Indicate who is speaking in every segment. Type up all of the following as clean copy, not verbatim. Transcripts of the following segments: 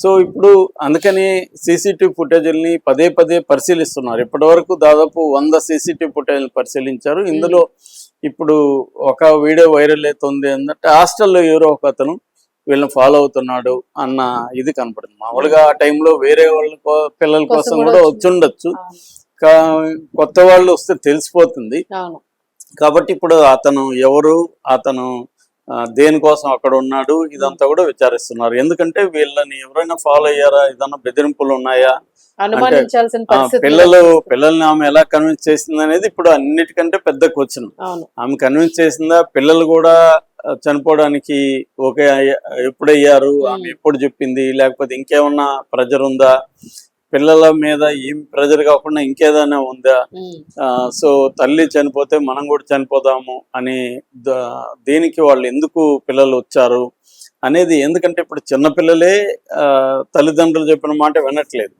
Speaker 1: So ఇప్పుడు అందుకని CCTV ఫుటేజీలని పదే పదే పరిశీలిస్తున్నారు. ఇప్పటి వరకు దాదాపు 100 సీసీటీవీ ఫుటేజీలు పరిశీలించారు. ఇందులో ఇప్పుడు ఒక వీడియో వైరల్ అవుతుంది ఏంటంటే హాస్టల్లో ఎవరో ఒక అతను వీళ్ళని ఫాలో అవుతున్నాడు అన్న ఇది కనపడుతుంది. మామూలుగా ఆ టైంలో వేరే వాళ్ళ పిల్లల కోసం కూడా వచ్చి ఉండొచ్చు, కొత్త వాళ్ళు వస్తే తెలిసిపోతుంది. కాబట్టి ఇప్పుడు అతను ఎవరు, అతను దేనికోసం అక్కడ ఉన్నాడు, ఇదంతా కూడా విచారిస్తున్నారు. ఎందుకంటే వీళ్ళని ఎవరైనా ఫాలో అయ్యారా, ఏదన్నా బెదిరింపులు ఉన్నాయా, పిల్లల్ని ఆమె ఎలా కన్విన్స్ చేసింది అనేది ఇప్పుడు అన్నిటికంటే పెద్ద క్వశ్చన్. ఆమె కన్విన్స్ చేసిందా, పిల్లలు కూడా చనిపోవడానికి ఓకే ఎప్పుడయ్యారు, ఆమె ఎప్పుడు చెప్పింది, లేకపోతే ఇంకేమన్నా ప్రెజర్ ఉందా, పిల్లల మీద ఏం ప్రెజర్ కాకుండా ఇంకేదైనా ఉందా, సో తల్లి చనిపోతే మనం కూడా చనిపోదాము అని దీనికి వాళ్ళు ఎందుకు పిల్లలు వచ్చారు అనేది. ఎందుకంటే ఇప్పుడు చిన్నపిల్లలే తల్లిదండ్రులు చెప్పిన మాట వినట్లేదు.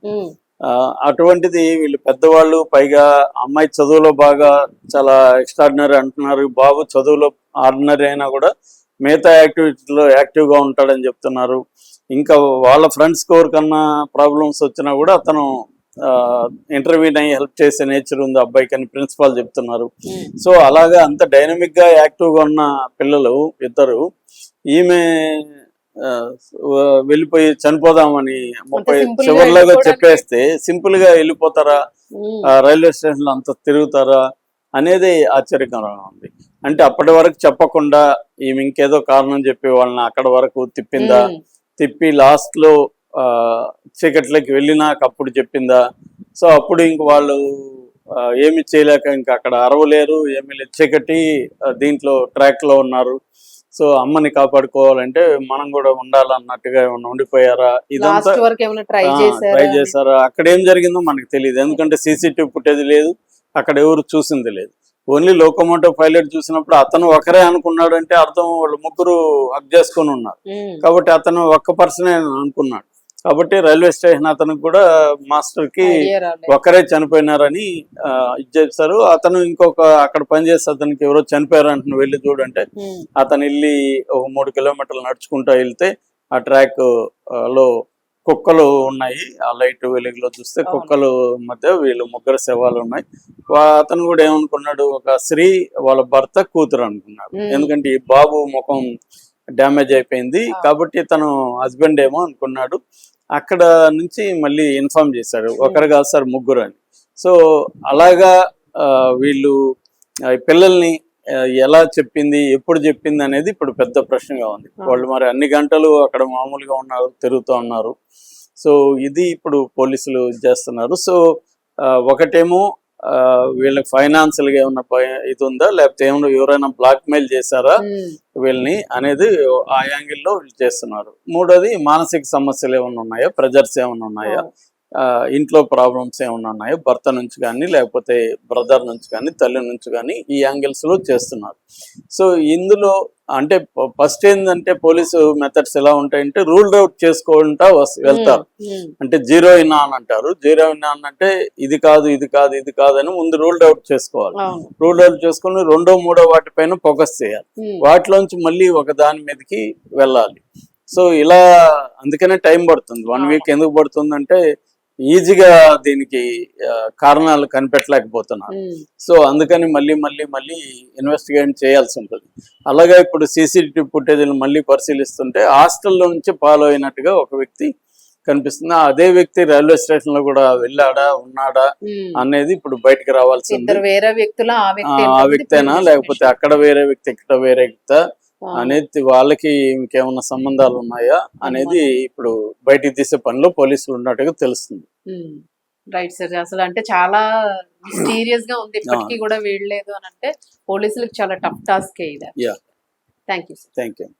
Speaker 1: అటువంటిది వీళ్ళు పెద్దవాళ్ళు, పైగా అమ్మాయి చదువులో బాగా చాలా ఎక్స్ట్రాడినరీ అంటున్నారు, బాబు చదువులో ఆర్డినరీ అయినా కూడా మిగతా యాక్టివిటీలో యాక్టివ్గా ఉంటాడని చెప్తున్నారు. ఇంకా వాళ్ళ ఫ్రెండ్స్ ఎవరికన్నా ప్రాబ్లమ్స్ వచ్చినా కూడా అతను ఇంటర్వ్యూని అయ్యి హెల్ప్ చేసే నేచర్ ఉంది అబ్బాయికి అని ప్రిన్సిపాల్ చెప్తున్నారు. సో అలాగా అంత డైనమిక్గా యాక్టివ్గా ఉన్న పిల్లలు ఇద్దరు ఈమె వెళ్ళిపోయి చనిపోదామని 30 చివరిలాగా చెప్పేస్తే సింపుల్ గా వెళ్ళిపోతారా, రైల్వే స్టేషన్ లో అంత తిరుగుతారా అనేది ఆశ్చర్యకరంగా ఉంది. అంటే అప్పటి వరకు చెప్పకుండా ఈమె ఇంకేదో కారణం చెప్పి వాళ్ళని అక్కడ వరకు తిప్పి లాస్ట్ లో చీకట్లోకి వెళ్ళినాక అప్పుడు చెప్పిందా. సో అప్పుడు ఇంక వాళ్ళు ఏమి చేయలేక ఇంకా అక్కడ అరవలేరు, ఏమి లేదు, చీకటి దీంట్లో ట్రాక్ లో ఉన్నారు. సో అమ్మని కాపాడుకోవాలంటే మనం కూడా ఉండాలన్నట్టుగా ఏమన్నా ఉండిపోయారా, ఇదంతా ట్రై చేశారా, అక్కడ ఏం జరిగిందో మనకు తెలియదు. ఎందుకంటే సీసీటీవీ ఫుటేజ్ లేదు, అక్కడ ఎవరు చూసింది లేదు. ఓన్లీ లోకోమోటివ్ పైలట్ చూసినప్పుడు అతను ఒకరే అనుకున్నాడు అంటే అర్థం వాళ్ళు ముగ్గురు హక్ చేసుకుని ఉన్నారు. కాబట్టి అతను ఒక్క పర్సనే అనుకున్నాడు. కాబట్టి రైల్వే స్టేషన్ అతనికి కూడా మాస్టర్ కి ఒకరే చనిపోయినారని ఇచ్చేస్తారు. అతను ఇంకొక అక్కడ పనిచేస్తే అతనికి ఎవరో చనిపోయారు అంటున్న వెళ్ళి చూడంటే అతను వెళ్ళి ఒక 3 కిలోమీటర్లు నడుచుకుంటూ వెళ్తే ఆ ట్రాక్ లో కుక్కలు ఉన్నాయి. ఆ లైట్ వెలుగులో చూస్తే కుక్కలు మధ్య వీళ్ళు ముగ్గురు శవాలు ఉన్నాయి. అతను కూడా ఏమనుకున్నాడు, ఒక స్త్రీ వాళ్ళ భర్త కూతురు అనుకున్నాడు. ఎందుకంటే ఈ బాబు ముఖం డ్యామేజ్ అయిపోయింది కాబట్టి తను హస్బెండ్ ఏమో అనుకున్నాడు. అక్కడ నుంచి మళ్ళీ ఇన్ఫార్మ్ చేశాడు, ఒకరు కాదు సార్ ముగ్గురు అని. సో అలాగా వీళ్ళు పిల్లల్ని ఎలా చెప్పింది, ఎప్పుడు చెప్పింది అనేది ఇప్పుడు పెద్ద ప్రశ్నగా ఉంది. వాళ్ళు మరి అన్ని గంటలు అక్కడ మామూలుగా ఉన్నారు, తిరుగుతూ ఉన్నారు. సో ఇది ఇప్పుడు పోలీసులు చేస్తున్నారు. సో ఒకటేమో వీళ్ళకి ఫైనాన్షియల్ గా ఏమన్నా ఇది ఉందా, లేకపోతే ఏమన్నా ఎవరైనా బ్లాక్ మెయిల్ చేశారా వీళ్ళని అనేది ఆ యాంగిల్లో వీళ్ళు చేస్తున్నారు. మూడోది మానసిక సమస్యలు ఏమైనా ఉన్నాయా, ప్రెజర్స్ ఏమైనా ఉన్నాయా, ఇంట్లో ప్రాబ్లమ్స్ ఏమైనా ఉన్నాయో భర్త నుంచి కానీ లేకపోతే బ్రదర్ నుంచి కానీ తల్లి నుంచి కానీ ఈ యాంగిల్స్ లో చేస్తున్నారు. సో ఇందులో అంటే ఫస్ట్ ఏంటంటే పోలీసు మెథడ్స్ ఎలా ఉంటాయంటే రూల్ అవుట్ చేసుకుంటా వెళ్తారు. అంటే జీరో ఇన్ ఆన్ అంటారు. జీరో ఇన్ ఆన్ అంటే ఇది కాదు ఇది కాదు ఇది కాదు అని ముందు రూల్ అవుట్ చేసుకోవాలి. రూల్ అవుట్ చేసుకుని రెండో మూడో వాటిపైన ఫోకస్ చేయాలి. వాటిలోంచి మళ్ళీ ఒక దాని మీదకి వెళ్ళాలి. సో ఇలా అందుకనే టైం పడుతుంది. 1 వీక్ ఎందుకు పడుతుంది అంటే ఈజీగా దీనికి కారణాలు కనిపెట్టలేకపోతున్నారు. సో అందుకని మళ్ళీ మళ్ళీ మళ్ళీ ఇన్వెస్టిగేట్ చేయాల్సి ఉంటుంది. అలాగే ఇప్పుడు సీసీటీవీ ఫుటేజీలు మళ్ళీ పరిశీలిస్తుంటే హాస్టల్లో నుంచి ఫాలో అయినట్టుగా ఒక వ్యక్తి కనిపిస్తుంది. అదే వ్యక్తి రైల్వే స్టేషన్ లో కూడా వెళ్ళాడా ఉన్నాడా అనేది ఇప్పుడు బయటకు రావాల్సింది. ఆ వ్యక్తేనా లేకపోతే అక్కడ వేరే వ్యక్తి ఇక్కడ వేరే వ్యక్తి అనేది వాళ్ళకి ఇంకేమన్నా సంబంధాలు ఉన్నాయా అనేది ఇప్పుడు బయటికి తీసే పనిలో పోలీసులు ఉన్నట్టుగా తెలుస్తుంది.
Speaker 2: రైట్ సార్, అసలు అంటే చాలా మిస్టీరియస్ గా ఉంది. ఇప్పటికీ కూడా వీడలేదు అని అంటే పోలీసులకు చాలా టఫ్ టాస్క్. Thank you.